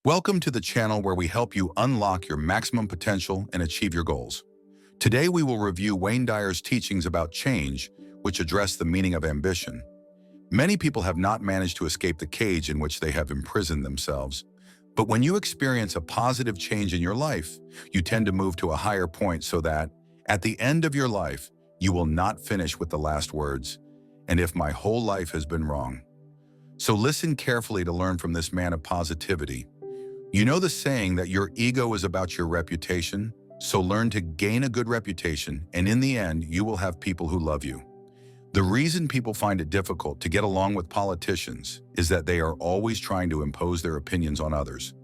Welcome to the channel where we help you unlock your maximum potential and achieve your goals. Today we will review Wayne Dyer's teachings about change, which address the meaning of ambition. Many people have not managed to escape the cage in which they have imprisoned themselves. But when you experience a positive change in your life, you tend to move to a higher point so that, at the end of your life, you will not finish with the last words, "And if my whole life has been wrong." So listen carefully to learn from this man of positivity. You know the saying that your ego is about your reputation, so learn to gain a good reputation, and in the end, you will have people who love you. The reason people find it difficult to get along with politicians is that they are always trying to impose their opinions on others.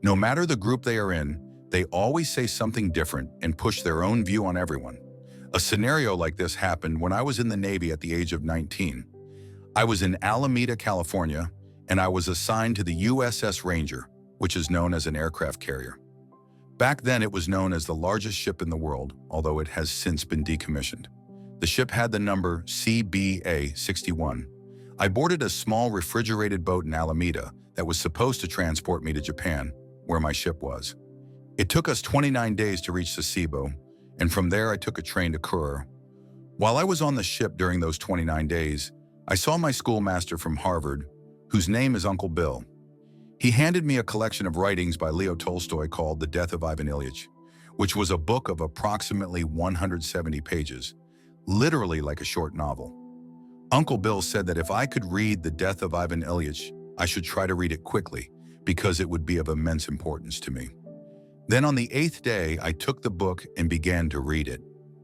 No matter the group they are in, they always say something different and push their own view on everyone. A scenario like this happened when I was in the Navy at the age of 19. I was in Alameda, California, and I was assigned to the USS Ranger, which is known as an aircraft carrier. Back then, it was known as the largest ship in the world, although it has since been decommissioned. The ship had the number CBA 61. I boarded a small refrigerated boat in Alameda that was supposed to transport me to Japan, where my ship was. It took us 29 days to reach Sasebo, and from there I took a train to Kure. While I was on the ship during those 29 days, I saw my schoolmaster from Harvard, whose name is Uncle Bill. He handed me a collection of writings by Leo Tolstoy called The Death of Ivan Ilyich, which was a book of approximately 170 pages, literally like a short novel. Uncle Bill said that if I could read The Death of Ivan Ilyich, I should try to read it quickly, because it would be of immense importance to me. Then on the 8th day, I took the book and began to read it.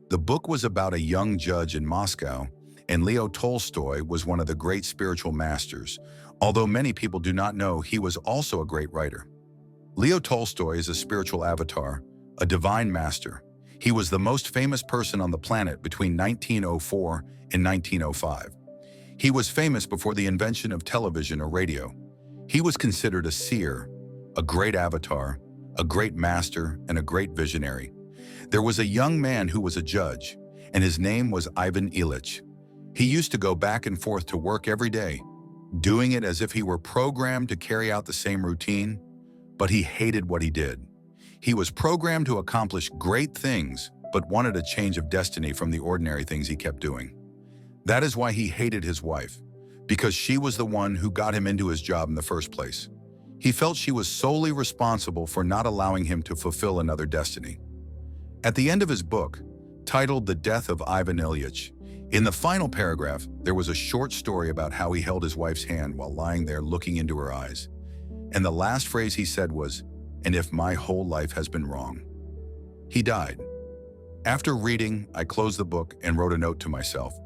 The book was about a young judge in Moscow, and Leo Tolstoy was one of the great spiritual masters, although many people do not know he was also a great writer. Leo Tolstoy is a spiritual avatar, a divine master. He was the most famous person on the planet between 1904 and 1905. He was famous before the invention of television or radio. He was considered a seer, a great avatar, a great master, and a great visionary. There was a young man who was a judge, and his name was Ivan Ilyich. He used to go back and forth to work every day, doing it as if he were programmed to carry out the same routine, but he hated what he did. He was programmed to accomplish great things, but wanted a change of destiny from the ordinary things he kept doing. That is why he hated his wife, because she was the one who got him into his job in the first place. He felt she was solely responsible for not allowing him to fulfill another destiny. At the end of his book, titled The Death of Ivan Ilyich, in the final paragraph, there was a short story about how he held his wife's hand while lying there looking into her eyes. And the last phrase he said was, "And if my whole life has been wrong." He died. After reading, I closed the book and wrote a note to myself.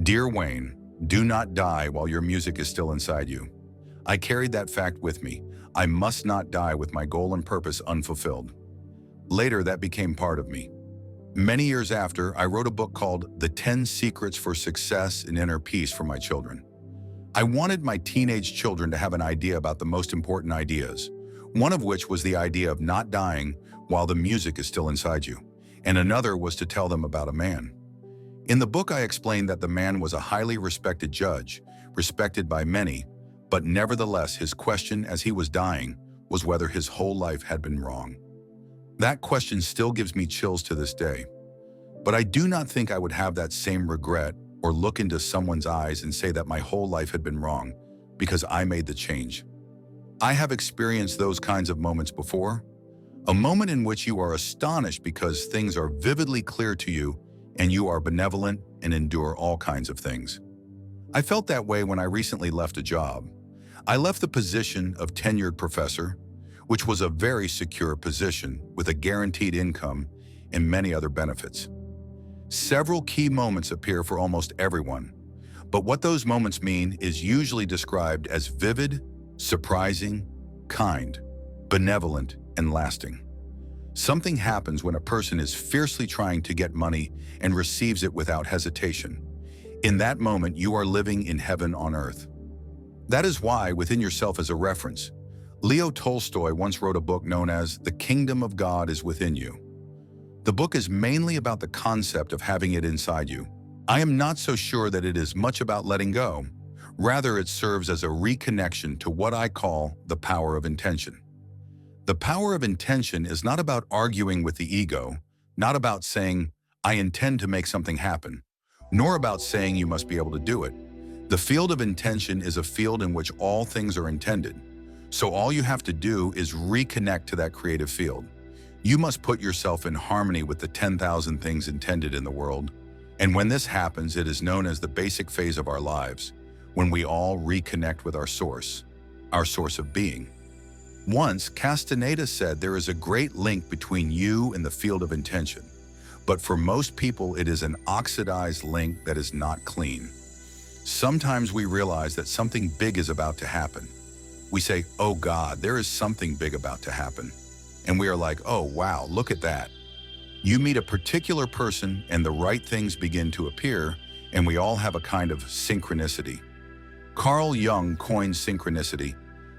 "Dear Wayne, do not die while your music is still inside you." I carried that fact with me. I must not die with my goal and purpose unfulfilled. Later, that became part of me. Many years after, I wrote a book called The 10 Secrets for Success and Inner Peace for my children. I wanted my teenage children to have an idea about the most important ideas, one of which was the idea of not dying while the music is still inside you, and another was to tell them about a man. In the book, I explained that the man was a highly respected judge, respected by many, but nevertheless, his question as he was dying was whether his whole life had been wrong. That question still gives me chills to this day. But I do not think I would have that same regret or look into someone's eyes and say that my whole life had been wrong because I made the change. I have experienced those kinds of moments before. A moment in which you are astonished because things are vividly clear to you and you are benevolent and endure all kinds of things. I felt that way when I recently left a job. I left the position of tenured professor, which was a very secure position with a guaranteed income and many other benefits. Several key moments appear for almost everyone, but what those moments mean is usually described as vivid, surprising, kind, benevolent, and lasting. Something happens when a person is fiercely trying to get money and receives it without hesitation. In that moment, you are living in heaven on earth. That is why, within yourself as a reference, Leo Tolstoy once wrote a book known as The Kingdom of God is Within You. The book is mainly about the concept of having it inside you. I am not so sure that it is much about letting go. Rather, it serves as a reconnection to what I call the power of intention. The power of intention is not about arguing with the ego, not about saying, I intend to make something happen, nor about saying you must be able to do it. The field of intention is a field in which all things are intended. So all you have to do is reconnect to that creative field. You must put yourself in harmony with the 10,000 things intended in the world. And when this happens, it is known as the basic phase of our lives, when we all reconnect with our source of being. Once, Castaneda said there is a great link between you and the field of intention. But for most people, it is an oxidized link that is not clean. Sometimes we realize that something big is about to happen. We say, oh God, there is something big about to happen. And we are like, oh wow, look at that. You meet a particular person and the right things begin to appear, and we all have a kind of synchronicity. Carl Jung coined synchronicity,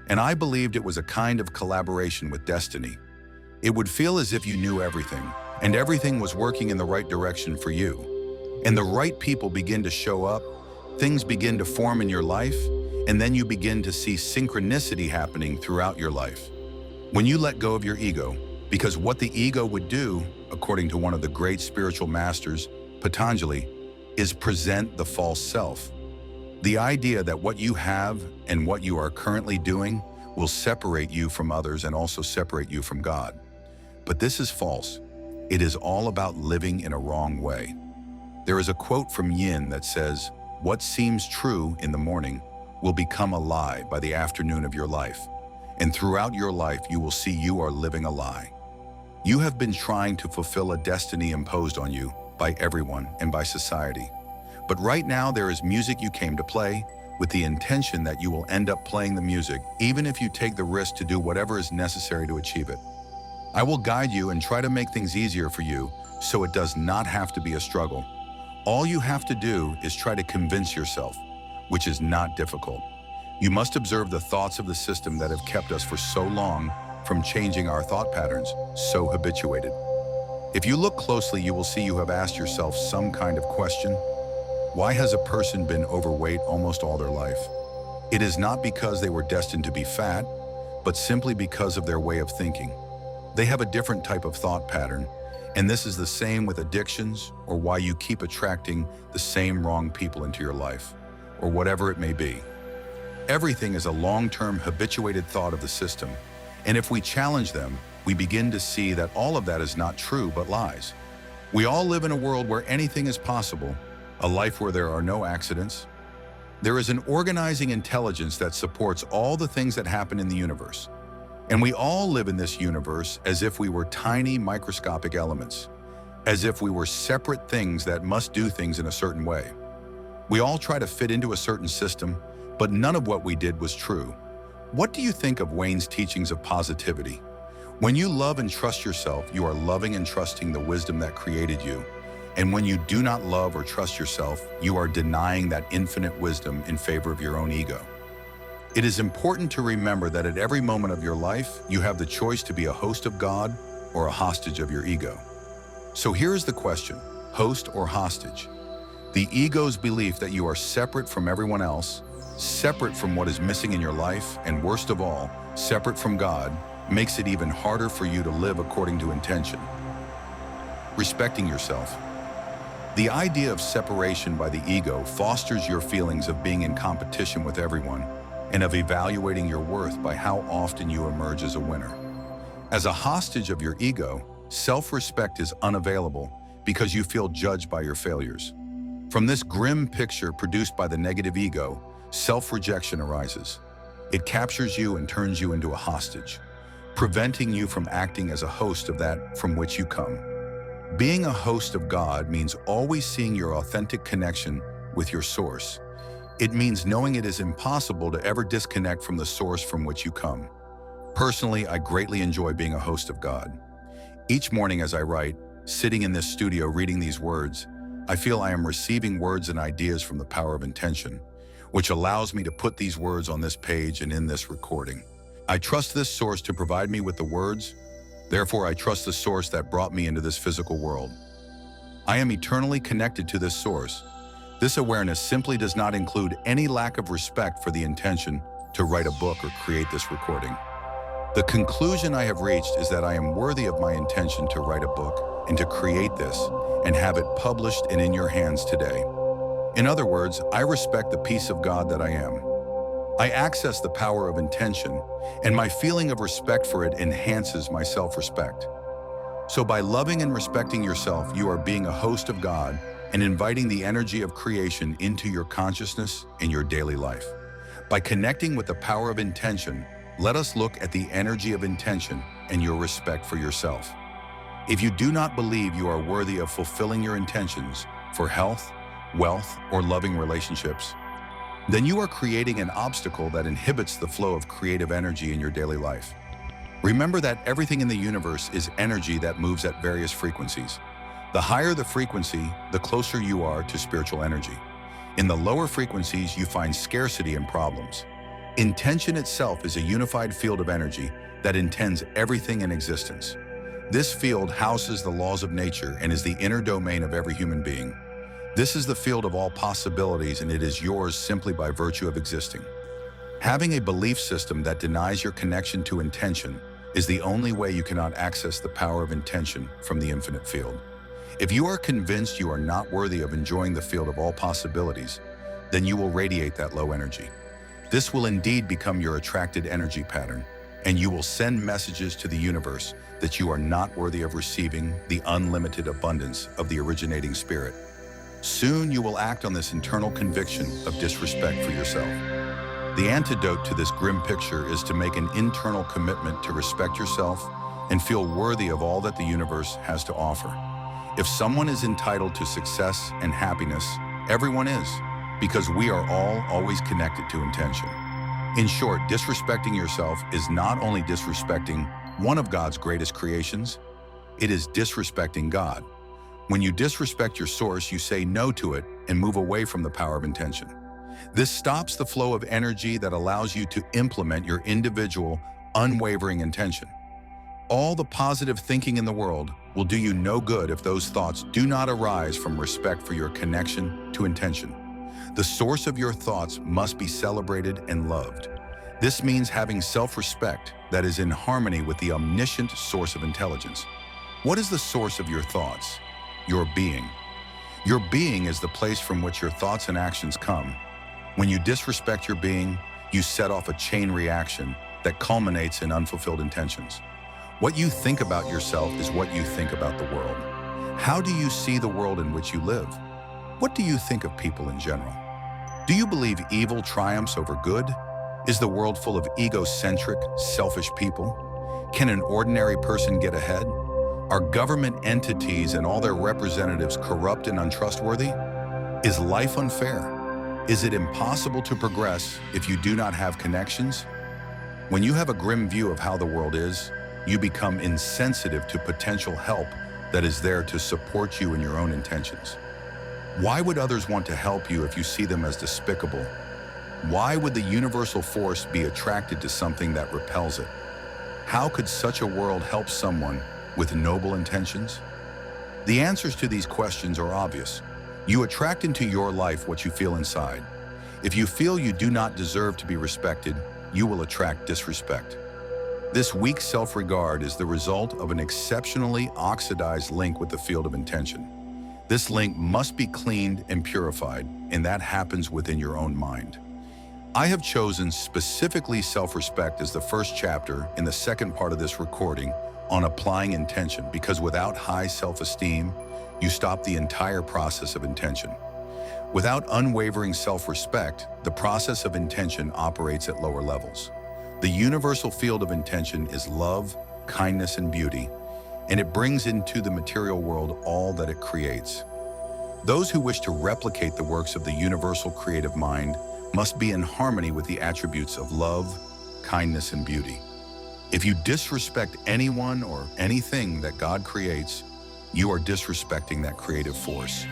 and I believed it was a kind of collaboration with destiny. It would feel as if you knew everything, and everything was working in the right direction for you. And the right people begin to show up, things begin to form in your life, and then you begin to see synchronicity happening throughout your life. When you let go of your ego, because what the ego would do, according to one of the great spiritual masters, Patanjali, is present the false self. The idea that what you have and what you are currently doing will separate you from others and also separate you from God. But this is false. It is all about living in a wrong way. There is a quote from Yin that says, "What seems true in the morning will become a lie by the afternoon of your life. And throughout your life, you will see you are living a lie." You have been trying to fulfill a destiny imposed on you by everyone and by society. But right now there is music you came to play with the intention that you will end up playing the music, even if you take the risk to do whatever is necessary to achieve it. I will guide you and try to make things easier for you so it does not have to be a struggle. All you have to do is try to convince yourself, which is not difficult. You must observe the thoughts of the system that have kept us for so long from changing our thought patterns, so habituated. If you look closely, you will see you have asked yourself some kind of question. Why has a person been overweight almost all their life? It is not because they were destined to be fat, but simply because of their way of thinking. They have a different type of thought pattern, and this is the same with addictions or why you keep attracting the same wrong people into your life, or whatever it may be. Everything is a long-term habituated thought of the system, and if we challenge them, we begin to see that all of that is not true but lies. We all live in a world where anything is possible, a life where there are no accidents. There is an organizing intelligence that supports all the things that happen in the universe. And we all live in this universe as if we were tiny microscopic elements, as if we were separate things that must do things in a certain way. We all try to fit into a certain system, but none of what we did was true. What do you think of Wayne's teachings of positivity? When you love and trust yourself, you are loving and trusting the wisdom that created you. And when you do not love or trust yourself, you are denying that infinite wisdom in favor of your own ego. It is important to remember that at every moment of your life, you have the choice to be a host of God or a hostage of your ego. So here is the question, host or hostage? The ego's belief that you are separate from everyone else, separate from what is missing in your life, and worst of all, separate from God, makes it even harder for you to live according to intention. Respecting yourself. The idea of separation by the ego fosters your feelings of being in competition with everyone and of evaluating your worth by how often you emerge as a winner. As a hostage of your ego, self-respect is unavailable because you feel judged by your failures. From this grim picture produced by the negative ego, self-rejection arises. It captures you and turns you into a hostage, preventing you from acting as a host of that from which you come. Being a host of God means always seeing your authentic connection with your source. It means knowing it is impossible to ever disconnect from the source from which you come. Personally, I greatly enjoy being a host of God. Each morning as I write, sitting in this studio reading these words, I feel I am receiving words and ideas from the power of intention, which allows me to put these words on this page and in this recording. I trust this source to provide me with the words. Therefore, I trust the source that brought me into this physical world. I am eternally connected to this source. This awareness simply does not include any lack of respect for the intention to write a book or create this recording. The conclusion I have reached is that I am worthy of my intention to write a book and to create this and have it published and in your hands today. In other words, I respect the peace of God that I am. I access the power of intention, and my feeling of respect for it enhances my self-respect. So by loving and respecting yourself, you are being a host of God and inviting the energy of creation into your consciousness and your daily life. By connecting with the power of intention, let us look at the energy of intention and your respect for yourself. If you do not believe you are worthy of fulfilling your intentions for health, wealth, or loving relationships, then you are creating an obstacle that inhibits the flow of creative energy in your daily life. Remember that everything in the universe is energy that moves at various frequencies. The higher the frequency, the closer you are to spiritual energy. In the lower frequencies, you find scarcity and problems. Intention itself is a unified field of energy that intends everything in existence. This field houses the laws of nature and is the inner domain of every human being. This is the field of all possibilities, and it is yours simply by virtue of existing. Having a belief system that denies your connection to intention is the only way you cannot access the power of intention from the infinite field. If you are convinced you are not worthy of enjoying the field of all possibilities, then you will radiate that low energy. This will indeed become your attracted energy pattern, and you will send messages to the universe that you are not worthy of receiving the unlimited abundance of the originating spirit. Soon you will act on this internal conviction of disrespect for yourself. The antidote to this grim picture is to make an internal commitment to respect yourself and feel worthy of all that the universe has to offer. If someone is entitled to success and happiness, everyone is, because we are all always connected to intention. In short, disrespecting yourself is not only disrespecting one of God's greatest creations, it is disrespecting God. When you disrespect your source, you say no to it and move away from the power of intention. This stops the flow of energy that allows you to implement your individual, unwavering intention. All the positive thinking in the world will do you no good if those thoughts do not arise from respect for your connection to intention. The source of your thoughts must be celebrated and loved. This means having self-respect that is in harmony with the omniscient source of intelligence. What is the source of your thoughts? Your being. Your being is the place from which your thoughts and actions come. When you disrespect your being, you set off a chain reaction that culminates in unfulfilled intentions. What you think about yourself is what you think about the world. How do you see the world in which you live? What do you think of people in general? Do you believe evil triumphs over good? Is the world full of egocentric, selfish people? Can an ordinary person get ahead? Are government entities and all their representatives corrupt and untrustworthy? Is life unfair? Is it impossible to progress if you do not have connections? When you have a grim view of how the world is, you become insensitive to potential help that is there to support you in your own intentions. Why would others want to help you if you see them as despicable? Why would the universal force be attracted to something that repels it? How could such a world help someone with noble intentions? The answers to these questions are obvious. You attract into your life what you feel inside. If you feel you do not deserve to be respected, you will attract disrespect. This weak self-regard is the result of an exceptionally oxidized link with the field of intention. This link must be cleaned and purified, and that happens within your own mind. I have chosen specifically self-respect as the first chapter in the second part of this recording on applying intention, because without high self-esteem, you stop the entire process of intention. Without unwavering self-respect, the process of intention operates at lower levels. The universal field of intention is love, kindness, and beauty, and it brings into the material world all that it creates. Those who wish to replicate the works of the universal creative mind must be in harmony with the attributes of love, kindness, and beauty. If you disrespect anyone or anything that God creates, you are disrespecting that creative force.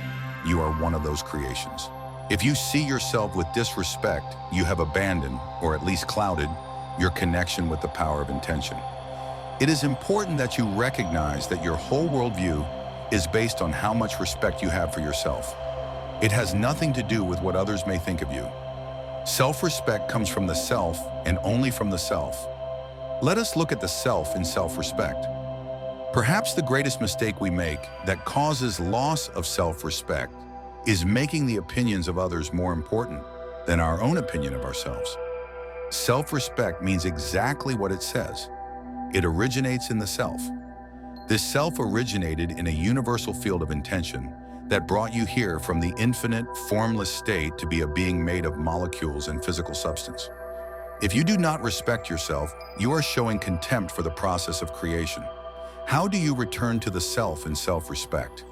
You are one of those creations. If you see yourself with disrespect, you have abandoned, or at least clouded, your connection with the power of intention. It is important that you recognize that your whole worldview is based on how much respect you have for yourself. It has nothing to do with what others may think of you. Self-respect comes from the self and only from the self. Let us look at the self in self-respect. Perhaps the greatest mistake we make that causes loss of self-respect is making the opinions of others more important than our own opinion of ourselves. Self-respect means exactly what it says. It originates in the self. This self originated in a universal field of intention that brought you here from the infinite, formless state to be a being made of molecules and physical substance. If you do not respect yourself, you are showing contempt for the process of creation. How do you return to the self in self-respect?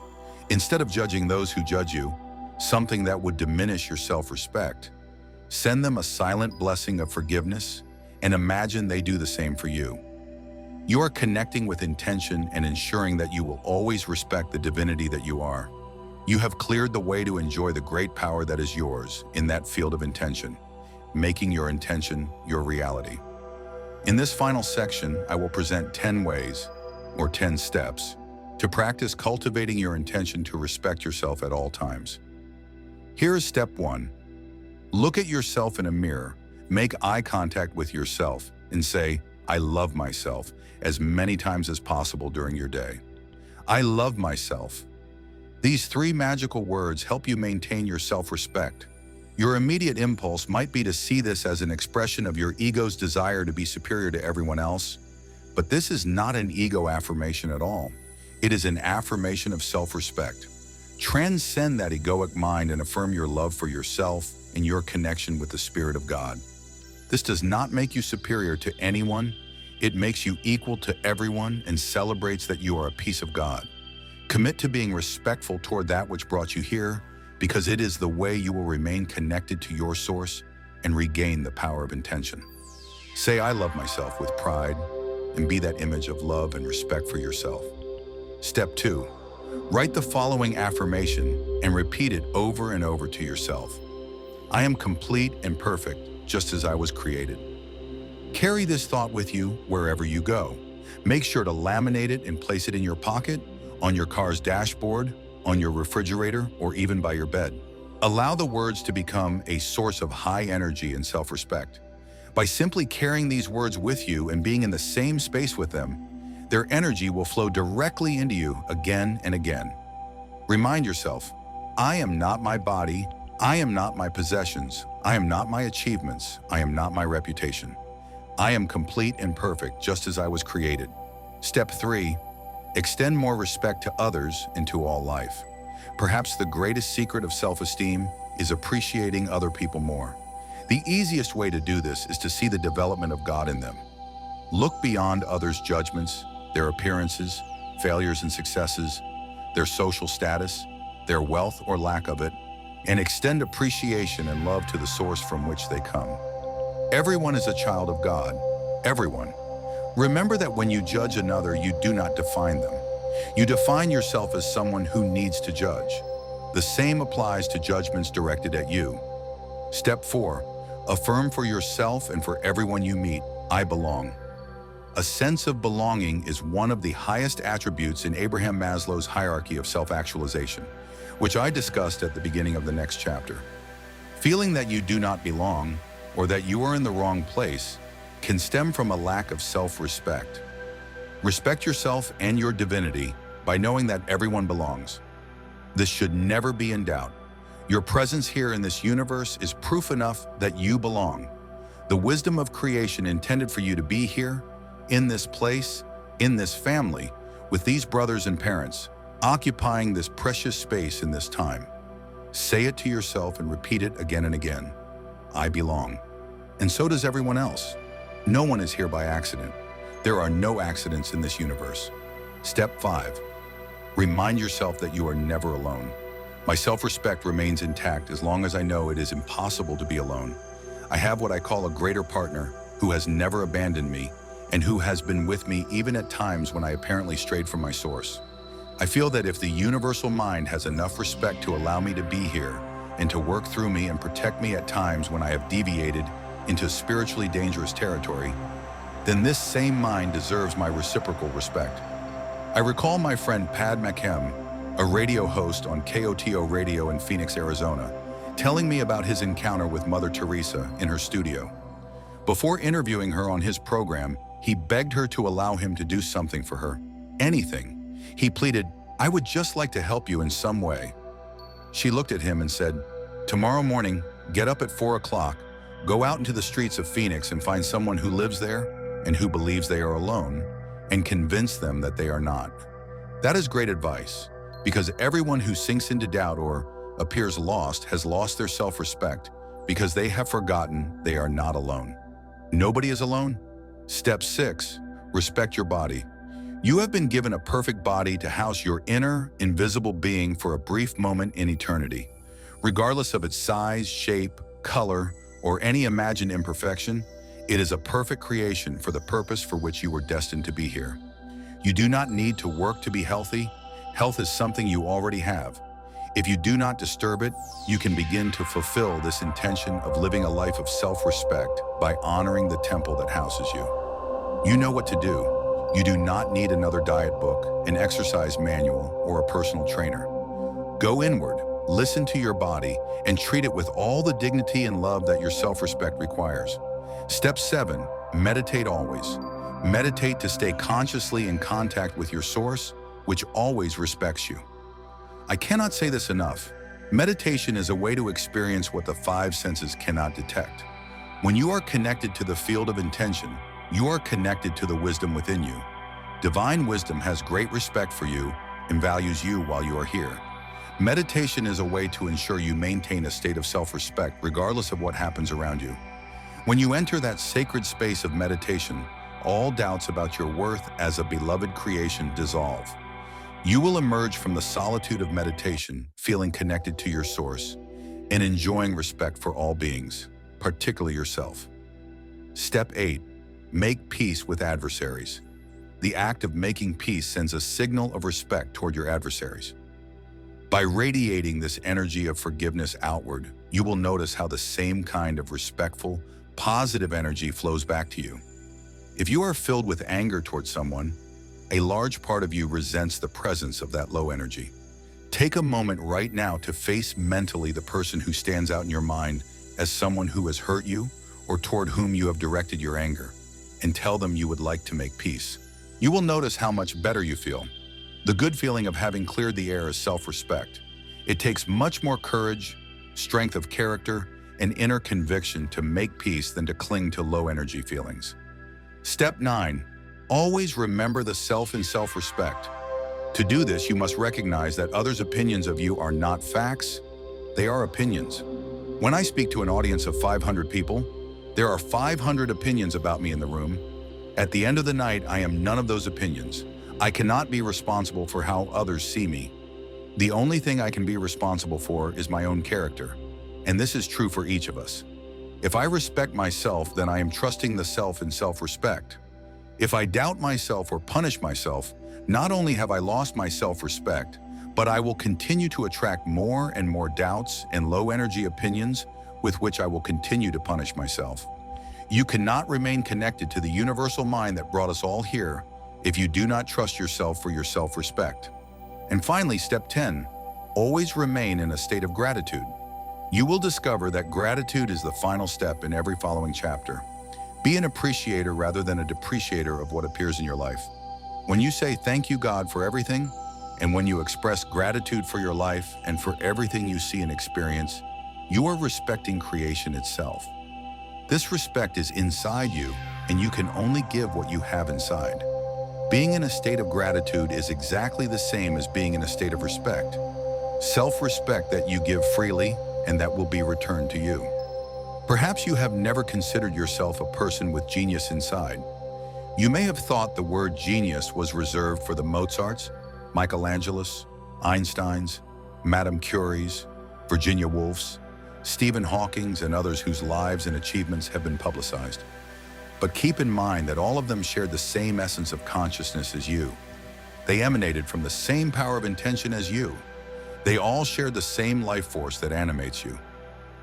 Instead of judging those who judge you, something that would diminish your self-respect, send them a silent blessing of forgiveness and imagine they do the same for you. You are connecting with intention and ensuring that you will always respect the divinity that you are. You have cleared the way to enjoy the great power that is yours in that field of intention, making your intention your reality. In this final section, I will present 10 ways, or 10 steps, to practice cultivating your intention to respect yourself at all times. Here is step 1. Look at yourself in a mirror, make eye contact with yourself, and say, "I love myself," as many times as possible during your day. I love myself. These 3 magical words help you maintain your self-respect. Your immediate impulse might be to see this as an expression of your ego's desire to be superior to everyone else, but this is not an ego affirmation at all. It is an affirmation of self-respect. Transcend that egoic mind and affirm your love for yourself and your connection with the Spirit of God. This does not make you superior to anyone. It makes you equal to everyone and celebrates that you are a piece of God. Commit to being respectful toward that which brought you here, because it is the way you will remain connected to your source and regain the power of intention. Say, "I love myself" with pride, and be that image of love and respect for yourself. Step 2. Write the following affirmation and repeat it over and over to yourself. I am complete and perfect, just as I was created. Carry this thought with you wherever you go. Make sure to laminate it and place it in your pocket, on your car's dashboard, on your refrigerator, or even by your bed. Allow the words to become a source of high energy and self-respect. By simply carrying these words with you and being in the same space with them, their energy will flow directly into you again and again. Remind yourself, I am not my body, I am not my possessions, I am not my achievements, I am not my reputation. I am complete and perfect, just as I was created. Step 3. Extend more respect to others and to all life. Perhaps the greatest secret of self-esteem is appreciating other people more. The easiest way to do this is to see the development of God in them. Look beyond others' judgments, their appearances, failures and successes, their social status, their wealth or lack of it, and extend appreciation and love to the source from which they come. Everyone is a child of God. Everyone. Remember that when you judge another, you do not define them. You define yourself as someone who needs to judge. The same applies to judgments directed at you. Step 4. Affirm for yourself and for everyone you meet, I belong. A sense of belonging is one of the highest attributes in Abraham Maslow's hierarchy of self-actualization, which I discussed at the beginning of the next chapter. Feeling that you do not belong, or that you are in the wrong place, can stem from a lack of self-respect. Respect yourself and your divinity by knowing that everyone belongs. This should never be in doubt. Your presence here in this universe is proof enough that you belong. The wisdom of creation intended for you to be here, in this place, in this family, with these brothers and parents, occupying this precious space in this time. Say it to yourself and repeat it again and again. I belong. And so does everyone else. No one is here by accident. There are no accidents in this universe. Step 5. Remind yourself that you are never alone. My self-respect remains intact as long as I know it is impossible to be alone. I have what I call a greater partner who has never abandoned me and who has been with me even at times when I apparently strayed from my source. I feel that if the universal mind has enough respect to allow me to be here and to work through me and protect me at times when I have deviated into spiritually dangerous territory, then this same mind deserves my reciprocal respect. I recall my friend Pad McKem, a radio host on KOTO Radio in Phoenix, Arizona, telling me about his encounter with Mother Teresa in her studio. Before interviewing her on his program, He begged her to allow him to do something for her. Anything. He pleaded, "I would just like to help you in some way." She looked at him and said, "Tomorrow morning, get up at 4 o'clock, go out into the streets of Phoenix and find someone who lives there and who believes they are alone, and convince them that they are not." That is great advice, because everyone who sinks into doubt or appears lost has lost their self-respect because they have forgotten they are not alone. Nobody is alone? Step 6, respect your body. You have been given a perfect body to house your inner, invisible being for a brief moment in eternity. Regardless of its size, shape, color, or any imagined imperfection, it is a perfect creation for the purpose for which you were destined to be here. You do not need to work to be healthy. Health is something you already have. If you do not disturb it, you can begin to fulfill this intention of living a life of self-respect by honoring the temple that houses you. You know what to do. You do not need another diet book, an exercise manual, or a personal trainer. Go inward, listen to your body, and treat it with all the dignity and love that your self-respect requires. Step 7, meditate always. Meditate to stay consciously in contact with your source, which always respects you. I cannot say this enough. Meditation is a way to experience what the 5 senses cannot detect. When you are connected to the field of intention, you are connected to the wisdom within you. Divine wisdom has great respect for you and values you while you are here. Meditation is a way to ensure you maintain a state of self-respect regardless of what happens around you. When you enter that sacred space of meditation, all doubts about your worth as a beloved creation dissolve. You will emerge from the solitude of meditation, feeling connected to your source and enjoying respect for all beings, particularly yourself. Step 8, make peace with adversaries. The act of making peace sends a signal of respect toward your adversaries. By radiating this energy of forgiveness outward, you will notice how the same kind of respectful, positive energy flows back to you. If you are filled with anger towards someone, a large part of you resents the presence of that low energy. Take a moment right now to face mentally the person who stands out in your mind as someone who has hurt you or toward whom you have directed your anger, and tell them you would like to make peace. You will notice how much better you feel. The good feeling of having cleared the air is self-respect. It takes much more courage, strength of character, and inner conviction to make peace than to cling to low-energy feelings. Step 9. Always remember the self and self-respect. To do this, you must recognize that others' opinions of you are not facts, they are opinions. When I speak to an audience of 500 people, there are 500 opinions about me in the room. At the end of the night, I am none of those opinions. I cannot be responsible for how others see me. The only thing I can be responsible for is my own character, and this is true for each of us. If I respect myself, then I am trusting the self and self-respect. If I doubt myself or punish myself, not only have I lost my self-respect, but I will continue to attract more and more doubts and low-energy opinions with which I will continue to punish myself. You cannot remain connected to the universal mind that brought us all here if you do not trust yourself for your self-respect. And finally, step 10, always remain in a state of gratitude. You will discover that gratitude is the final step in every following chapter. Be an appreciator rather than a depreciator of what appears in your life. When you say thank you, God, for everything, and when you express gratitude for your life and for everything you see and experience, you are respecting creation itself. This respect is inside you, and you can only give what you have inside. Being in a state of gratitude is exactly the same as being in a state of respect. Self-respect that you give freely and that will be returned to you. Perhaps you have never considered yourself a person with genius inside. You may have thought the word genius was reserved for the Mozarts, Michelangelos, Einsteins, Madame Curies, Virginia Woolfs, Stephen Hawking's, and others whose lives and achievements have been publicized. But keep in mind that all of them shared the same essence of consciousness as you. They emanated from the same power of intention as you. They all shared the same life force that animates you.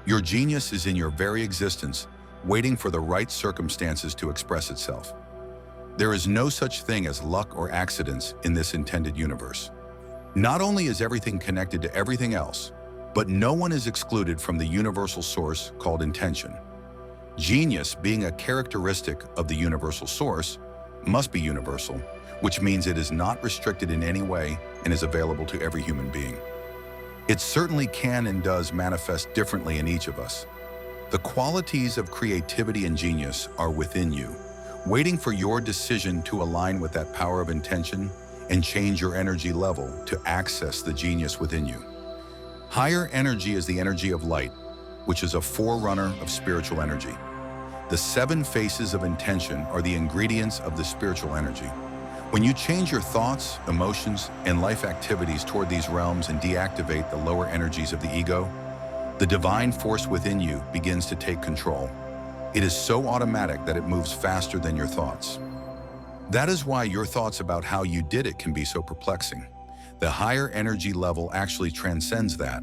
Your genius is in your very existence, waiting for the right circumstances to express itself. There is no such thing as luck or accidents in this intended universe. Not only is everything connected to everything else, but no one is excluded from the universal source called intention. Genius, being a characteristic of the universal source, must be universal, which means it is not restricted in any way and is available to every human being. It certainly can and does manifest differently in each of us. The qualities of creativity and genius are within you, waiting for your decision to align with that power of intention and change your energy level to access the genius within you. Higher energy is the energy of light, which is a forerunner of spiritual energy. The 7 faces of intention are the ingredients of the spiritual energy. When you change your thoughts, emotions, and life activities toward these realms and deactivate the lower energies of the ego, the divine force within you begins to take control. It is so automatic that it moves faster than your thoughts. That is why your thoughts about how you did it can be so perplexing. The higher energy level actually transcends that,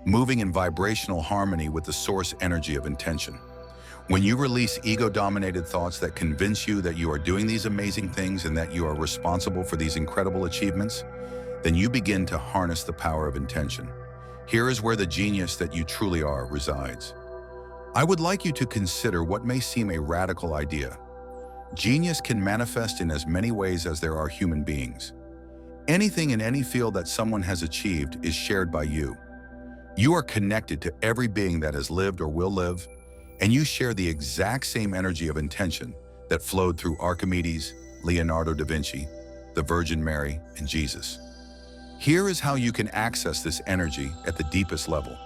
moving in vibrational harmony with the source energy of intention. When you release ego-dominated thoughts that convince you that you are doing these amazing things and that you are responsible for these incredible achievements, then you begin to harness the power of intention. Here is where the genius that you truly are resides. I would like you to consider what may seem a radical idea. Genius can manifest in as many ways as there are human beings. Anything in any field that someone has achieved is shared by you. You are connected to every being that has lived or will live, and you share the exact same energy of intention that flowed through Archimedes, Leonardo da Vinci, the Virgin Mary, and Jesus. Here is how you can access this energy at the deepest level.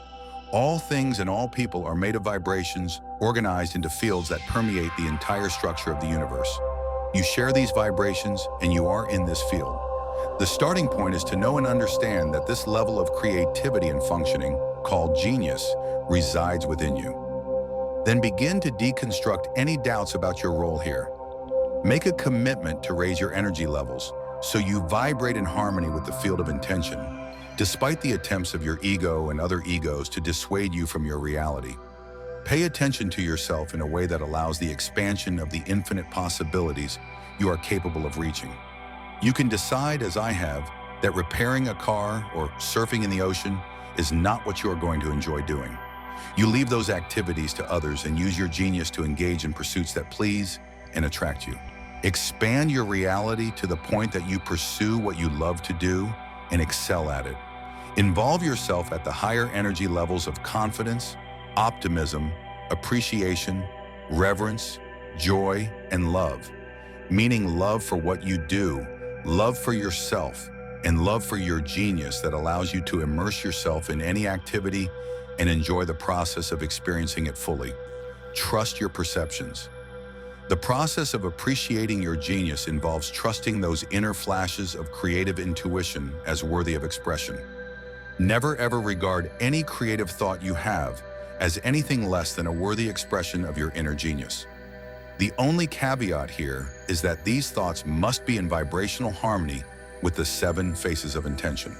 All things and all people are made of vibrations organized into fields that permeate the entire structure of the universe. You share these vibrations and you are in this field. The starting point is to know and understand that this level of creativity and functioning, called genius, resides within you. Then begin to deconstruct any doubts about your role here. Make a commitment to raise your energy levels so you vibrate in harmony with the field of intention, despite the attempts of your ego and other egos to dissuade you from your reality. Pay attention to yourself in a way that allows the expansion of the infinite possibilities you are capable of reaching. You can decide, as I have, that repairing a car or surfing in the ocean is not what you are going to enjoy doing. You leave those activities to others and use your genius to engage in pursuits that please and attract you. Expand your reality to the point that you pursue what you love to do and excel at it. Involve yourself at the higher energy levels of confidence, optimism, appreciation, reverence, joy, and love, meaning love for what you do, love for yourself, and love for your genius that allows you to immerse yourself in any activity and enjoy the process of experiencing it fully. Trust your perceptions. The process of appreciating your genius involves trusting those inner flashes of creative intuition as worthy of expression. Never ever regard any creative thought you have as anything less than a worthy expression of your inner genius. The only caveat here is that these thoughts must be in vibrational harmony with the 7 faces of intention.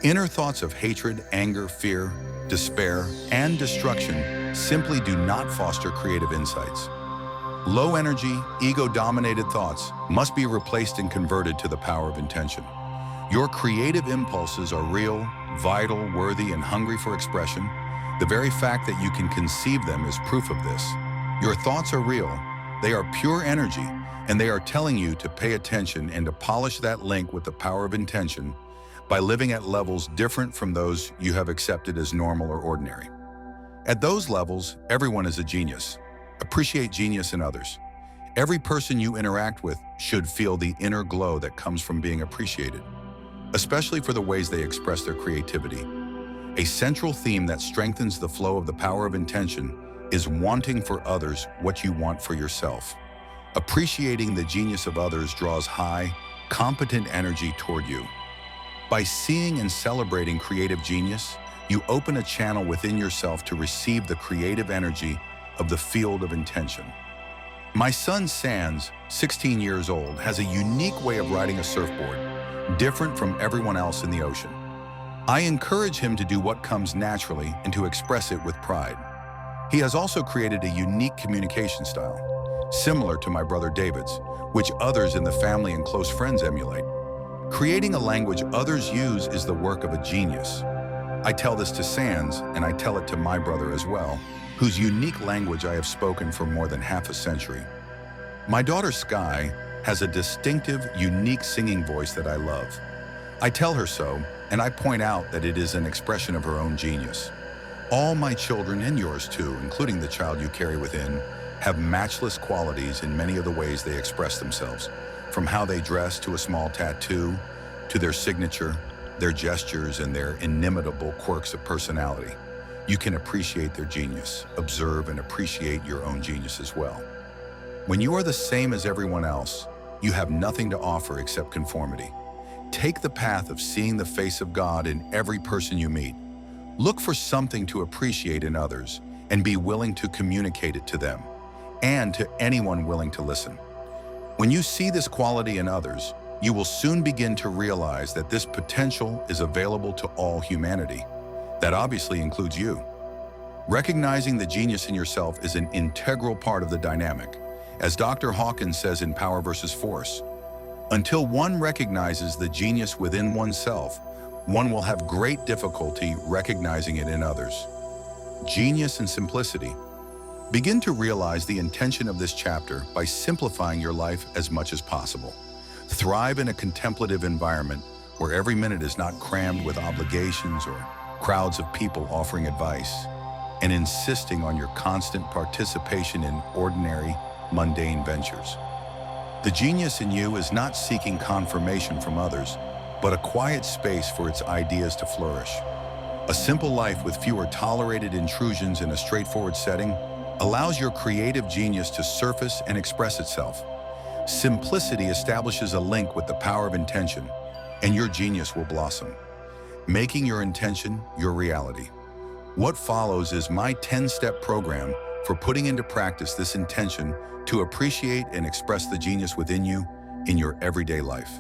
Inner thoughts of hatred, anger, fear, despair, and destruction simply do not foster creative insights. Low energy, ego-dominated thoughts must be replaced and converted to the power of intention. Your creative impulses are real, vital, worthy, and hungry for expression. The very fact that you can conceive them is proof of this. Your thoughts are real, they are pure energy, and they are telling you to pay attention and to polish that link with the power of intention by living at levels different from those you have accepted as normal or ordinary. At those levels, everyone is a genius. Appreciate genius in others. Every person you interact with should feel the inner glow that comes from being appreciated, especially for the ways they express their creativity. A central theme that strengthens the flow of the power of intention is wanting for others what you want for yourself. Appreciating the genius of others draws high, competent energy toward you. By seeing and celebrating creative genius, you open a channel within yourself to receive the creative energy of the field of intention. My son Sans, 16 years old, has a unique way of riding a surfboard, different from everyone else in the ocean. I encourage him to do what comes naturally and to express it with pride. He has also created a unique communication style, similar to my brother David's, which others in the family and close friends emulate. Creating a language others use is the work of a genius. I tell this to Sans, and I tell it to my brother as well, whose unique language I have spoken for more than half a century. My daughter Sky has a distinctive, unique singing voice that I love. I tell her so, and I point out that it is an expression of her own genius. All my children, and yours too, including the child you carry within, have matchless qualities in many of the ways they express themselves, from how they dress to a small tattoo, to their signature, their gestures, and their inimitable quirks of personality. You can appreciate their genius, observe and appreciate your own genius as well. When you are the same as everyone else, you have nothing to offer except conformity. Take the path of seeing the face of God in every person you meet. Look for something to appreciate in others and be willing to communicate it to them and to anyone willing to listen. When you see this quality in others, you will soon begin to realize that this potential is available to all humanity. That obviously includes you. Recognizing the genius in yourself is an integral part of the dynamic. As Dr. Hawkins says in Power versus Force, until one recognizes the genius within oneself, one will have great difficulty recognizing it in others. Genius and simplicity. Begin to realize the intention of this chapter by simplifying your life as much as possible. Thrive in a contemplative environment where every minute is not crammed with obligations or crowds of people offering advice, and insisting on your constant participation in ordinary, mundane ventures. The genius in you is not seeking confirmation from others, but a quiet space for its ideas to flourish. A simple life with fewer tolerated intrusions in a straightforward setting allows your creative genius to surface and express itself. Simplicity establishes a link with the power of intention, and your genius will blossom, making your intention your reality. What follows is my 10-step program for putting into practice this intention to appreciate and express the genius within you in your everyday life.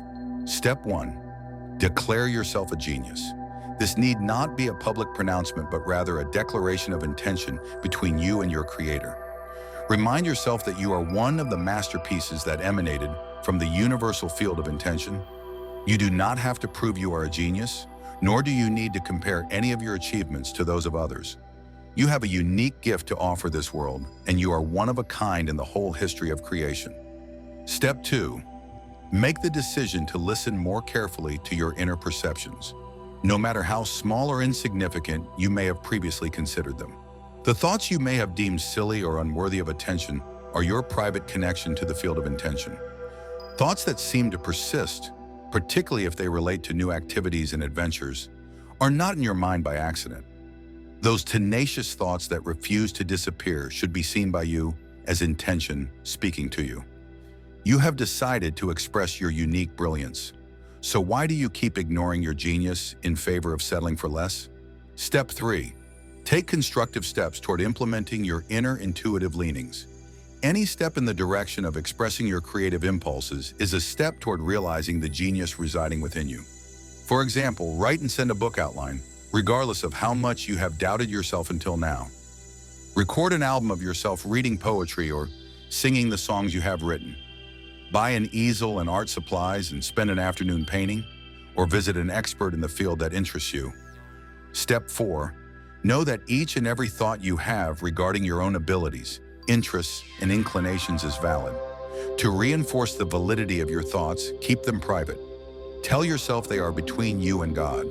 Step 1. Declare yourself a genius. This need not be a public pronouncement, but rather a declaration of intention between you and your Creator. Remind yourself that you are one of the masterpieces that emanated from the universal field of intention. You do not have to prove you are a genius, nor do you need to compare any of your achievements to those of others. You have a unique gift to offer this world, and you are one of a kind in the whole history of creation. Step 2. Make the decision to listen more carefully to your inner perceptions, no matter how small or insignificant you may have previously considered them. The thoughts you may have deemed silly or unworthy of attention are your private connection to the field of intention. Thoughts that seem to persist, particularly if they relate to new activities and adventures, are not in your mind by accident. Those tenacious thoughts that refuse to disappear should be seen by you as intention speaking to you. You have decided to express your unique brilliance. So why do you keep ignoring your genius in favor of settling for less? Step 3. Take constructive steps toward implementing your inner intuitive leanings. Any step in the direction of expressing your creative impulses is a step toward realizing the genius residing within you. For example, write and send a book outline, regardless of how much you have doubted yourself until now. Record an album of yourself reading poetry or singing the songs you have written. Buy an easel and art supplies and spend an afternoon painting, or visit an expert in the field that interests you. Step 4. Know that each and every thought you have regarding your own abilities, interests, and inclinations is valid. To reinforce the validity of your thoughts, keep them private. Tell yourself they are between you and God.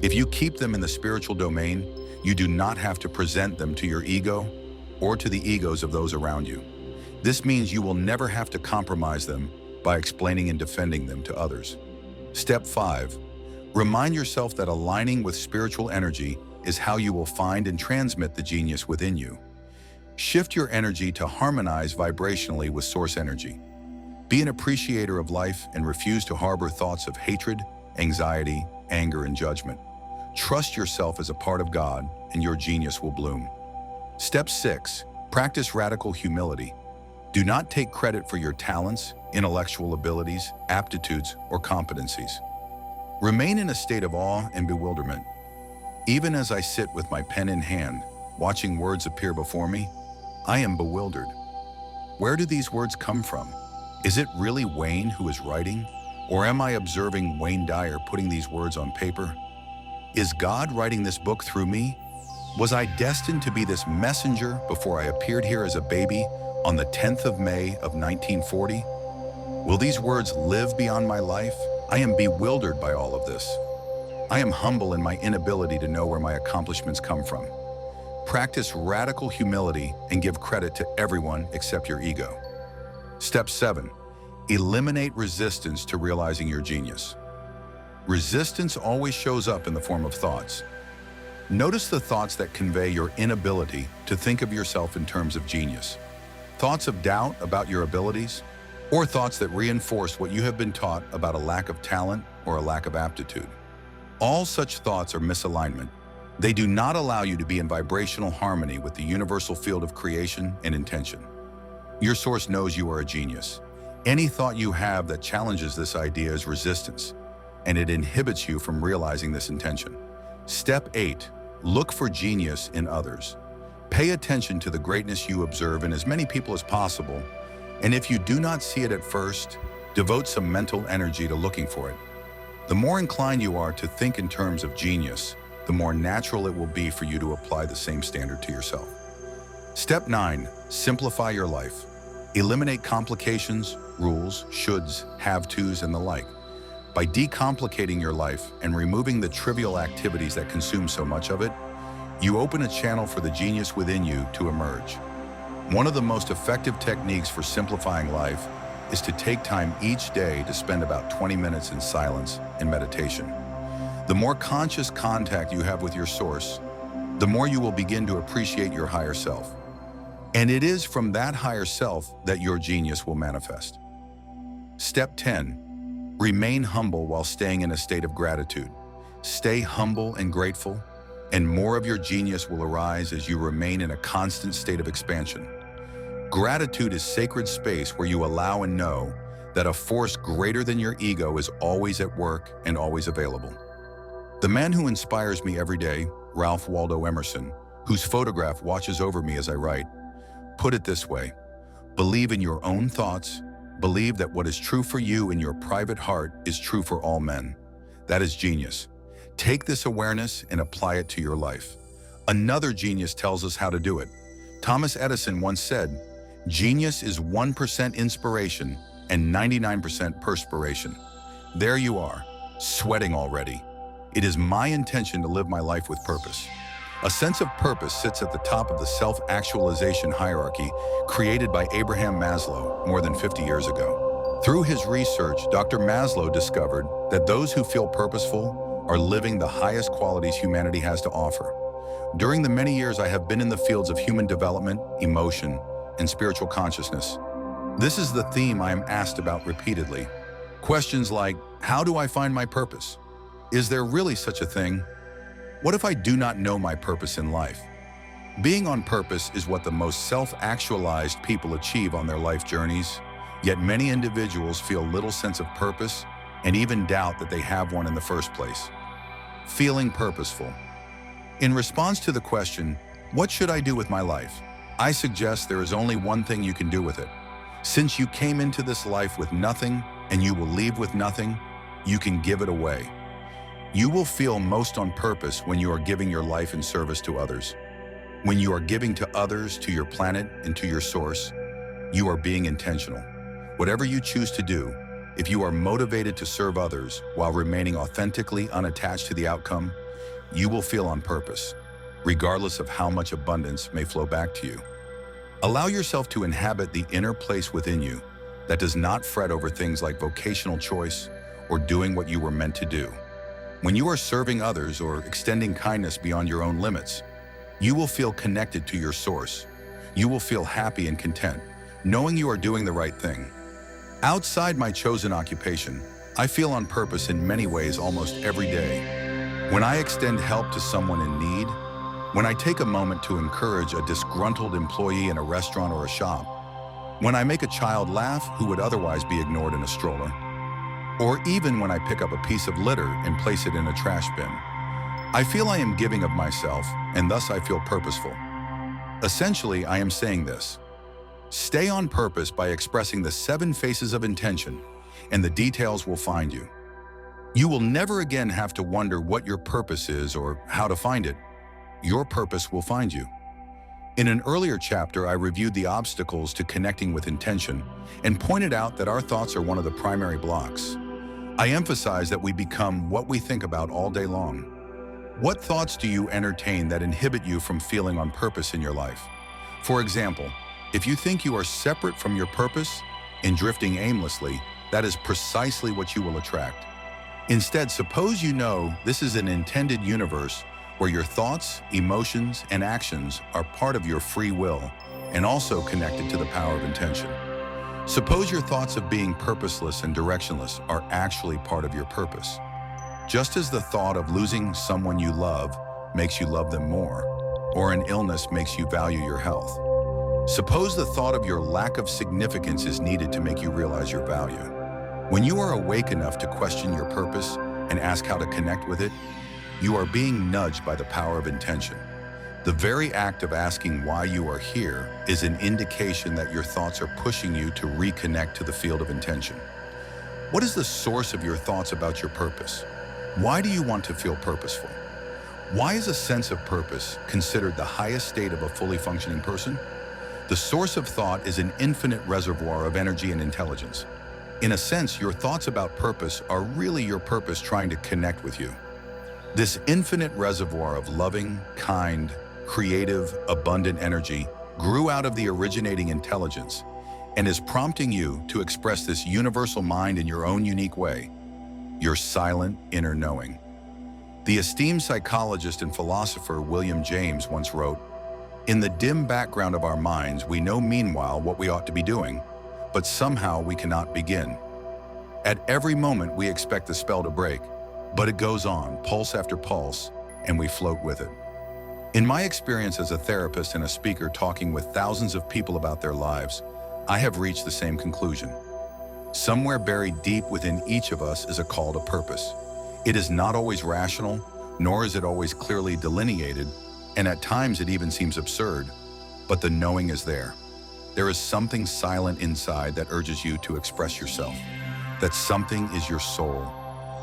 If you keep them in the spiritual domain, you do not have to present them to your ego or to the egos of those around you. This means you will never have to compromise them by explaining and defending them to others. Step 5. Remind yourself that aligning with spiritual energy is how you will find and transmit the genius within you. Shift your energy to harmonize vibrationally with source energy. Be an appreciator of life and refuse to harbor thoughts of hatred, anxiety, anger, and judgment. Trust yourself as a part of God, and your genius will bloom. Step 6. Practice radical humility. Do not take credit for your talents, intellectual abilities, aptitudes, or competencies. Remain in a state of awe and bewilderment. Even as I sit with my pen in hand, watching words appear before me, I am bewildered. Where do these words come from? Is it really Wayne who is writing? Or am I observing Wayne Dyer putting these words on paper? Is God writing this book through me? Was I destined to be this messenger before I appeared here as a baby on the 10th of May of 1940? Will these words live beyond my life? I am bewildered by all of this. I am humble in my inability to know where my accomplishments come from. Practice radical humility and give credit to everyone except your ego. Step 7. Eliminate resistance to realizing your genius. Resistance always shows up in the form of thoughts. Notice the thoughts that convey your inability to think of yourself in terms of genius. Thoughts of doubt about your abilities, or thoughts that reinforce what you have been taught about a lack of talent or a lack of aptitude. All such thoughts are misalignment. They do not allow you to be in vibrational harmony with the universal field of creation and intention. Your source knows you are a genius. Any thought you have that challenges this idea is resistance, and it inhibits you from realizing this intention. Step 8. Look for genius in others. Pay attention to the greatness you observe in as many people as possible, and if you do not see it at first, devote some mental energy to looking for it. The more inclined you are to think in terms of genius, the more natural it will be for you to apply the same standard to yourself. Step 9. Simplify your life. Eliminate complications, rules, shoulds, have-tos, and the like. By decomplicating your life and removing the trivial activities that consume so much of it, you open a channel for the genius within you to emerge. One of the most effective techniques for simplifying life is to take time each day to spend about 20 minutes in silence and meditation. The more conscious contact you have with your source, the more you will begin to appreciate your higher self. And it is from that higher self that your genius will manifest. Step 10. Remain humble while staying in a state of gratitude. Stay humble and grateful, and more of your genius will arise as you remain in a constant state of expansion. Gratitude is sacred space where you allow and know that a force greater than your ego is always at work and always available. The man who inspires me every day, Ralph Waldo Emerson, whose photograph watches over me as I write, put it this way: believe in your own thoughts, believe that what is true for you in your private heart is true for all men. That is genius. Take this awareness and apply it to your life. Another genius tells us how to do it. Thomas Edison once said, "Genius is 1% inspiration and 99% perspiration." There you are, sweating already. It is my intention to live my life with purpose. A sense of purpose sits at the top of the self-actualization hierarchy created by Abraham Maslow more than 50 years ago. Through his research, Dr. Maslow discovered that those who feel purposeful are living the highest qualities humanity has to offer. During the many years I have been in the fields of human development, emotion, and spiritual consciousness, this is the theme I am asked about repeatedly. Questions like, how do I find my purpose? Is there really such a thing? What if I do not know my purpose in life? Being on purpose is what the most self-actualized people achieve on their life journeys, yet many individuals feel little sense of purpose and even doubt that they have one in the first place. Feeling purposeful. In response to the question, what should I do with my life? I suggest there is only one thing you can do with it. Since you came into this life with nothing and you will leave with nothing, you can give it away. You will feel most on purpose when you are giving your life in service to others. When you are giving to others, to your planet, and to your source, you are being intentional. Whatever you choose to do, if you are motivated to serve others while remaining authentically unattached to the outcome, you will feel on purpose, regardless of how much abundance may flow back to you. Allow yourself to inhabit the inner place within you that does not fret over things like vocational choice or doing what you were meant to do. When you are serving others or extending kindness beyond your own limits, you will feel connected to your source. You will feel happy and content, knowing you are doing the right thing. Outside my chosen occupation, I feel on purpose in many ways almost every day. When I extend help to someone in need, when I take a moment to encourage a disgruntled employee in a restaurant or a shop, when I make a child laugh who would otherwise be ignored in a stroller, or even when I pick up a piece of litter and place it in a trash bin, I feel I am giving of myself, and thus I feel purposeful. Essentially, I am saying this: stay on purpose by expressing the 7 phases of intention, and the details will find you. You will never again have to wonder what your purpose is or how to find it. Your purpose will find you. In an earlier chapter, I reviewed the obstacles to connecting with intention and pointed out that our thoughts are one of the primary blocks. I emphasize that we become what we think about all day long. What thoughts do you entertain that inhibit you from feeling on purpose in your life? For example, if you think you are separate from your purpose and drifting aimlessly, that is precisely what you will attract. Instead, suppose you know this is an intended universe where your thoughts, emotions, and actions are part of your free will and also connected to the power of intention. Suppose your thoughts of being purposeless and directionless are actually part of your purpose. Just as the thought of losing someone you love makes you love them more, or an illness makes you value your health. Suppose the thought of your lack of significance is needed to make you realize your value. When you are awake enough to question your purpose and ask how to connect with it, you are being nudged by the power of intention. The very act of asking why you are here is an indication that your thoughts are pushing you to reconnect to the field of intention. What is the source of your thoughts about your purpose? Why do you want to feel purposeful? Why is a sense of purpose considered the highest state of a fully functioning person? The source of thought is an infinite reservoir of energy and intelligence. In a sense, your thoughts about purpose are really your purpose trying to connect with you. This infinite reservoir of loving, kind, creative, abundant energy grew out of the originating intelligence and is prompting you to express this universal mind in your own unique way, your silent inner knowing. The esteemed psychologist and philosopher William James once wrote, "In the dim background of our minds, we know meanwhile what we ought to be doing, but somehow we cannot begin. At every moment we expect the spell to break, but it goes on, pulse after pulse, and we float with it." In my experience as a therapist and a speaker talking with thousands of people about their lives, I have reached the same conclusion. Somewhere buried deep within each of us is a call to purpose. It is not always rational, nor is it always clearly delineated, and at times it even seems absurd, but the knowing is there. There is something silent inside that urges you to express yourself. That something is your soul.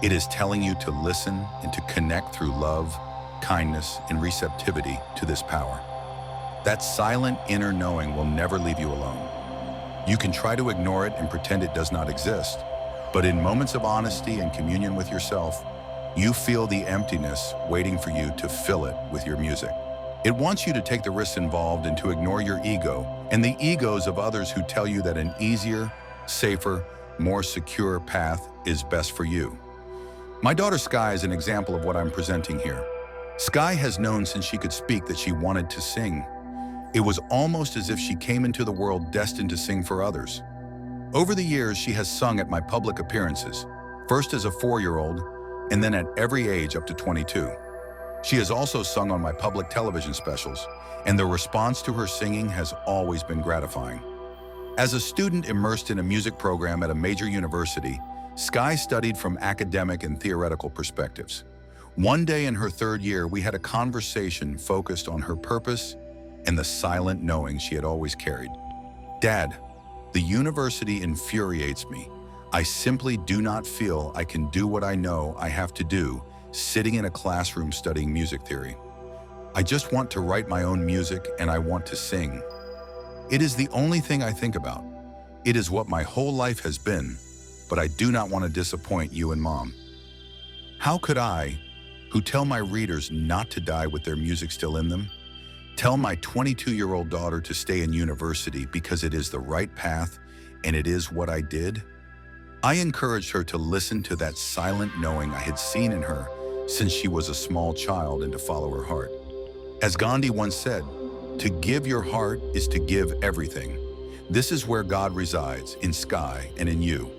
It is telling you to listen and to connect through love, kindness, and receptivity to this power. That silent inner knowing will never leave you alone. You can try to ignore it and pretend it does not exist, but in moments of honesty and communion with yourself, you feel the emptiness waiting for you to fill it with your music. It wants you to take the risks involved and to ignore your ego and the egos of others who tell you that an easier, safer, more secure path is best for you. My daughter Sky is an example of what I'm presenting here. Sky has known since she could speak that she wanted to sing. It was almost as if she came into the world destined to sing for others. Over the years, she has sung at my public appearances, first as a 4-year-old, and then at every age up to 22. She has also sung on my public television specials, and the response to her singing has always been gratifying. As a student immersed in a music program at a major university, Sky studied from academic and theoretical perspectives. One day in her 3rd year, we had a conversation focused on her purpose and the silent knowing she had always carried. "Dad, the university infuriates me. I simply do not feel I can do what I know I have to do sitting in a classroom studying music theory. I just want to write my own music and I want to sing. It is the only thing I think about. It is what my whole life has been, but I do not want to disappoint you and Mom. How could I, who tell my readers not to die with their music still in them, tell my 22-year-old daughter to stay in university because it is the right path and it is what I did?" I encouraged her to listen to that silent knowing I had seen in her since she was a small child and to follow her heart. As Gandhi once said, "To give your heart is to give everything." This is where God resides, in Sky and in you.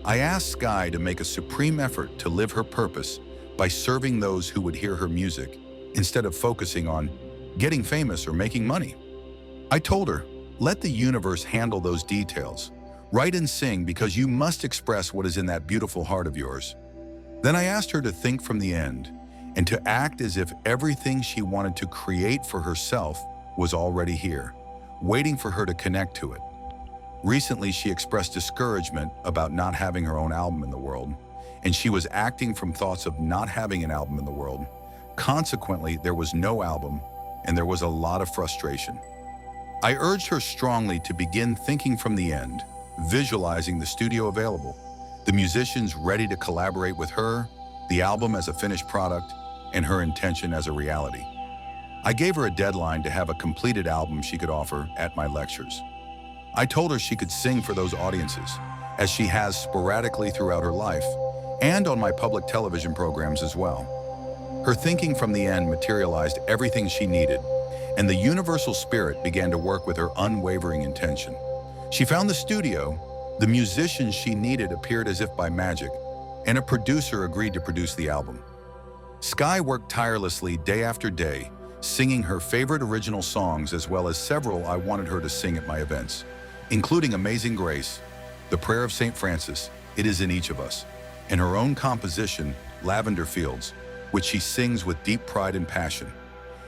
I asked Sky to make a supreme effort to live her purpose by serving those who would hear her music instead of focusing on getting famous or making money. I told her, let the universe handle those details. Write and sing because you must express what is in that beautiful heart of yours. Then I asked her to think from the end and to act as if everything she wanted to create for herself was already here, waiting for her to connect to it. Recently, she expressed discouragement about not having her own album in the world, and she was acting from thoughts of not having an album in the world. Consequently, there was no album, and there was a lot of frustration. I urged her strongly to begin thinking from the end, visualizing the studio available, the musicians ready to collaborate with her, the album as a finished product, and her intention as a reality. I gave her a deadline to have a completed album she could offer at my lectures. I told her she could sing for those audiences, as she has sporadically throughout her life, and on my public television programs as well. Her thinking from the end materialized everything she needed, and the universal spirit began to work with her unwavering intention. She found the studio, the musicians she needed appeared as if by magic, and a producer agreed to produce the album. Sky worked tirelessly day after day, singing her favorite original songs as well as several I wanted her to sing at my events, including Amazing Grace, The Prayer of St. Francis, It Is in Each of Us, and her own composition, Lavender Fields, which she sings with deep pride and passion.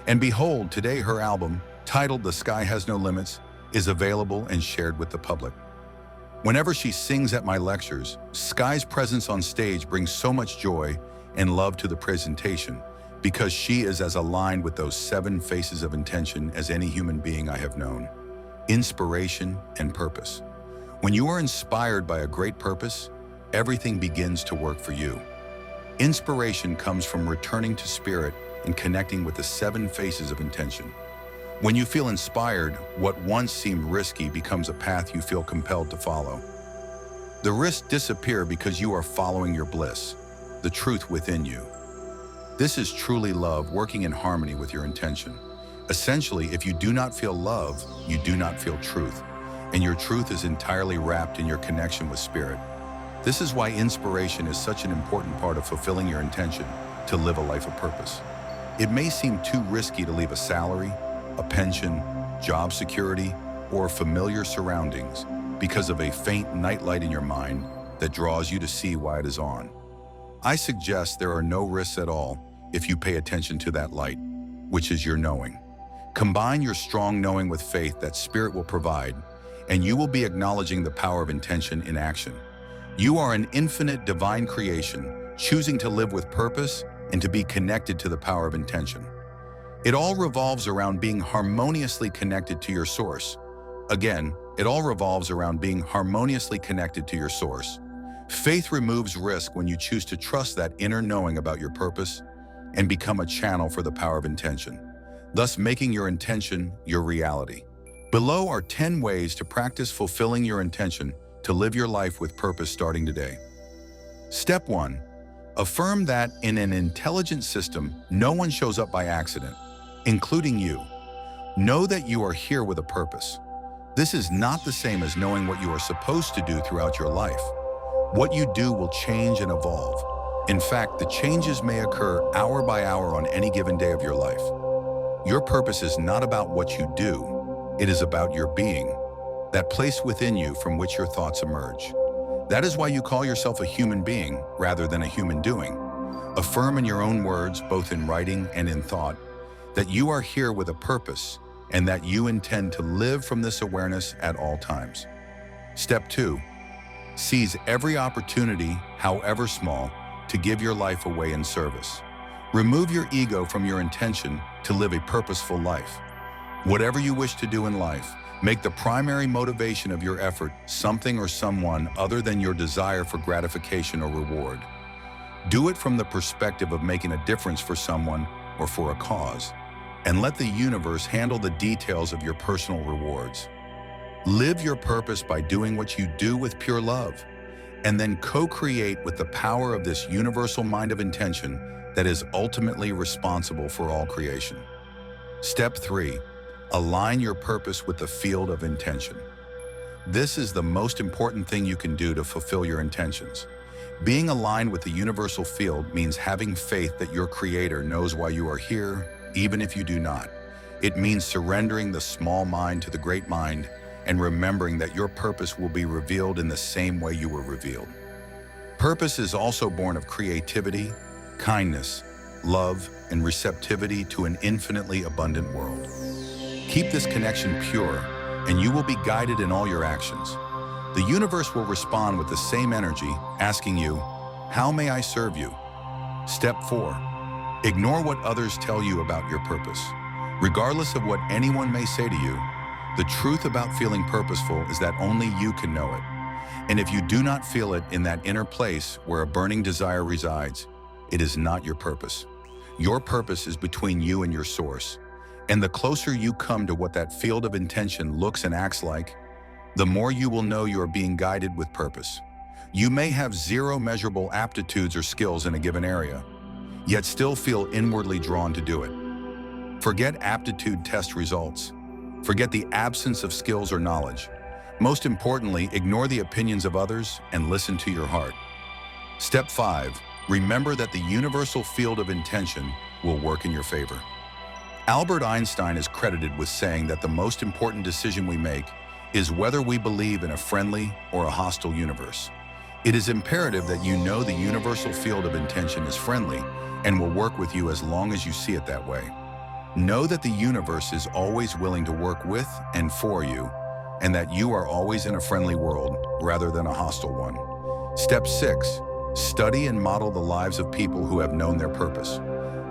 And behold, today her album, titled The Sky Has No Limits, is available and shared with the public. Whenever she sings at my lectures, Sky's presence on stage brings so much joy and love to the presentation because she is as aligned with those 7 faces of intention as any human being I have known. Inspiration and purpose. When you are inspired by a great purpose, everything begins to work for you. Inspiration comes from returning to spirit and connecting with the 7 faces of intention. When you feel inspired, what once seemed risky becomes a path you feel compelled to follow. The risks disappear because you are following your bliss, the truth within you. This is truly love working in harmony with your intention. Essentially, if you do not feel love, you do not feel truth, and your truth is entirely wrapped in your connection with spirit. This is why inspiration is such an important part of fulfilling your intention to live a life of purpose. It may seem too risky to leave a salary, a pension, job security, or familiar surroundings because of a faint nightlight in your mind that draws you to see why it is on. I suggest there are no risks at all if you pay attention to that light, which is your knowing. Combine your strong knowing with faith that spirit will provide, and you will be acknowledging the power of intention in action. You are an infinite divine creation, choosing to live with purpose and to be connected to the power of intention. It all revolves around being harmoniously connected to your source. Again, it all revolves around being harmoniously connected to your source. Faith removes risk when you choose to trust that inner knowing about your purpose and become a channel for the power of intention, thus making your intention your reality. Below are 10 ways to practice fulfilling your intention to live your life with purpose starting today. Step 1. Affirm that in an intelligent system, no one shows up by accident, including you. Know that you are here with a purpose. This is not the same as knowing what you are supposed to do throughout your life. What you do will change and evolve. In fact, the changes may occur hour by hour on any given day of your life. Your purpose is not about what you do. It is about your being, that place within you from which your thoughts emerge. That is why you call yourself a human being rather than a human doing. Affirm in your own words, both in writing and in thought, that you are here with a purpose and that you intend to live from this awareness at all times. Step 2. Seize every opportunity, however small, to give your life away in service. Remove your ego from your intention to live a purposeful life. Whatever you wish to do in life, make the primary motivation of your effort something or someone other than your desire for gratification or reward. Do it from the perspective of making a difference for someone or for a cause, and let the universe handle the details of your personal rewards. Live your purpose by doing what you do with pure love, and then co-create with the power of this universal mind of intention that is ultimately responsible for all creation. Step 3. Align your purpose with the field of intention. This is the most important thing you can do to fulfill your intentions. Being aligned with the universal field means having faith that your Creator knows why you are here, even if you do not. It means surrendering the small mind to the great mind and remembering that your purpose will be revealed in the same way you were revealed. Purpose is also born of creativity, kindness, love, and receptivity to an infinitely abundant world. Keep this connection pure, and you will be guided in all your actions. The universe will respond with the same energy, asking you, "How may I serve you?" Step 4. Ignore what others tell you about your purpose. Regardless of what anyone may say to you, the truth about feeling purposeful is that only you can know it. And if you do not feel it in that inner place where a burning desire resides, it is not your purpose. Your purpose is between you and your source. And the closer you come to what that field of intention looks and acts like, the more you will know you are being guided with purpose. You may have zero measurable aptitudes or skills in a given area, yet still feel inwardly drawn to do it. Forget aptitude test results. Forget the absence of skills or knowledge. Most importantly, ignore the opinions of others and listen to your heart. Step 5. Remember that the universal field of intention will work in your favor. Albert Einstein is credited with saying that the most important decision we make is whether we believe in a friendly or a hostile universe. It is imperative that you know the universal field of intention is friendly and will work with you as long as you see it that way. Know that the universe is always willing to work with and for you, and that you are always in a friendly world rather than a hostile one. Step 6. Study and model the lives of people who have known their purpose.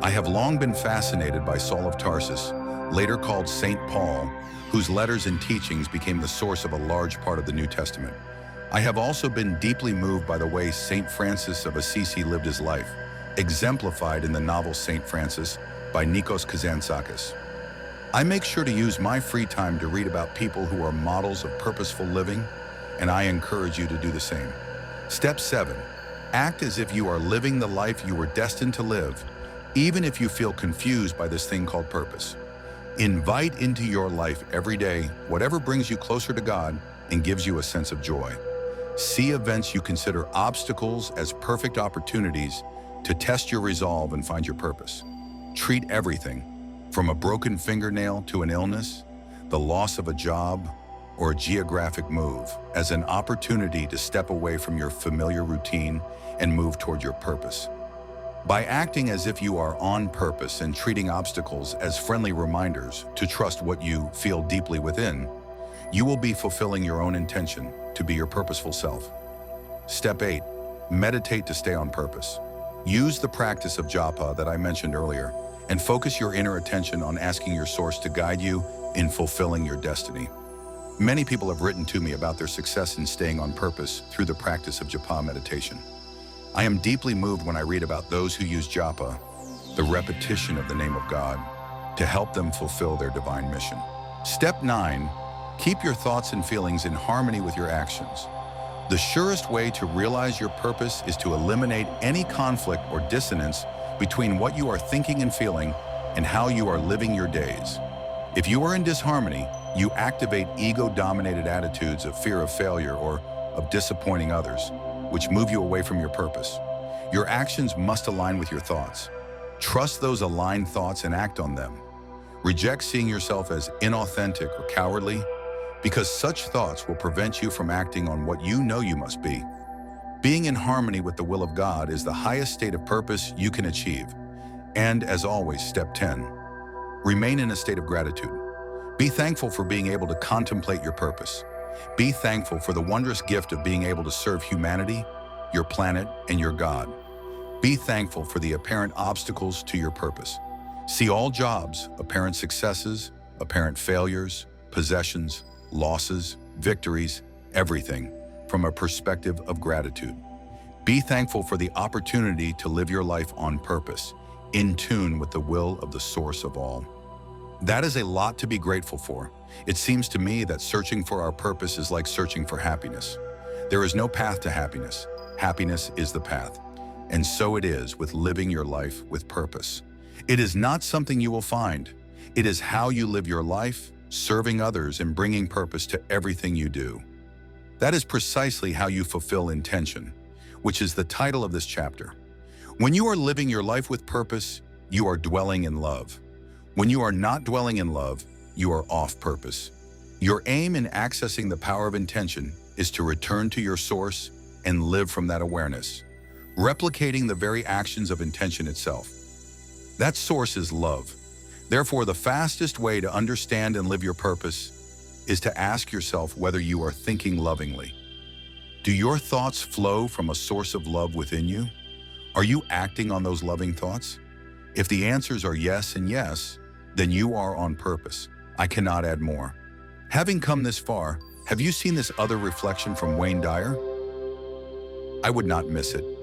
I have long been fascinated by Saul of Tarsus, later called St. Paul, whose letters and teachings became the source of a large part of the New Testament. I have also been deeply moved by the way St. Francis of Assisi lived his life, exemplified in the novel St. Francis by Nikos Kazantzakis. I make sure to use my free time to read about people who are models of purposeful living, and I encourage you to do the same. Step 7. Act as if you are living the life you were destined to live, even if you feel confused by this thing called purpose. Invite into your life every day whatever brings you closer to God and gives you a sense of joy. See events you consider obstacles as perfect opportunities to test your resolve and find your purpose. Treat everything, from a broken fingernail to an illness, the loss of a job, or a geographic move, as an opportunity to step away from your familiar routine and move toward your purpose. By acting as if you are on purpose and treating obstacles as friendly reminders to trust what you feel deeply within, you will be fulfilling your own intention to be your purposeful self. Step 8. Meditate to stay on purpose. Use the practice of japa that I mentioned earlier and focus your inner attention on asking your source to guide you in fulfilling your destiny. Many people have written to me about their success in staying on purpose through the practice of japa meditation. I am deeply moved when I read about those who use japa, the repetition of the name of God, to help them fulfill their divine mission. Step 9. Keep your thoughts and feelings in harmony with your actions. The surest way to realize your purpose is to eliminate any conflict or dissonance between what you are thinking and feeling and how you are living your days. If you are in disharmony, you activate ego-dominated attitudes of fear of failure or of disappointing others, which move you away from your purpose. Your actions must align with your thoughts. Trust those aligned thoughts and act on them. Reject seeing yourself as inauthentic or cowardly, because such thoughts will prevent you from acting on what you know you must be. Being in harmony with the will of God is the highest state of purpose you can achieve. And as always, step 10, remain in a state of gratitude. Be thankful for being able to contemplate your purpose. Be thankful for the wondrous gift of being able to serve humanity, your planet, and your God. Be thankful for the apparent obstacles to your purpose. See all jobs, apparent successes, apparent failures, possessions, losses, victories, everything from a perspective of gratitude. Be thankful for the opportunity to live your life on purpose, in tune with the will of the source of all. That is a lot to be grateful for. It seems to me that searching for our purpose is like searching for happiness. There is no path to happiness. Happiness is the path. And so it is with living your life with purpose. It is not something you will find. It is how you live your life, serving others and bringing purpose to everything you do. That is precisely how you fulfill intention, which is the title of this chapter. When you are living your life with purpose, you are dwelling in love. When you are not dwelling in love, you are off purpose. Your aim in accessing the power of intention is to return to your source and live from that awareness, replicating the very actions of intention itself. That source is love. Therefore, the fastest way to understand and live your purpose is to ask yourself whether you are thinking lovingly. Do your thoughts flow from a source of love within you? Are you acting on those loving thoughts? If the answers are yes and yes, then you are on purpose. I cannot add more. Having come this far, have you seen this other reflection from Wayne Dyer? I would not miss it.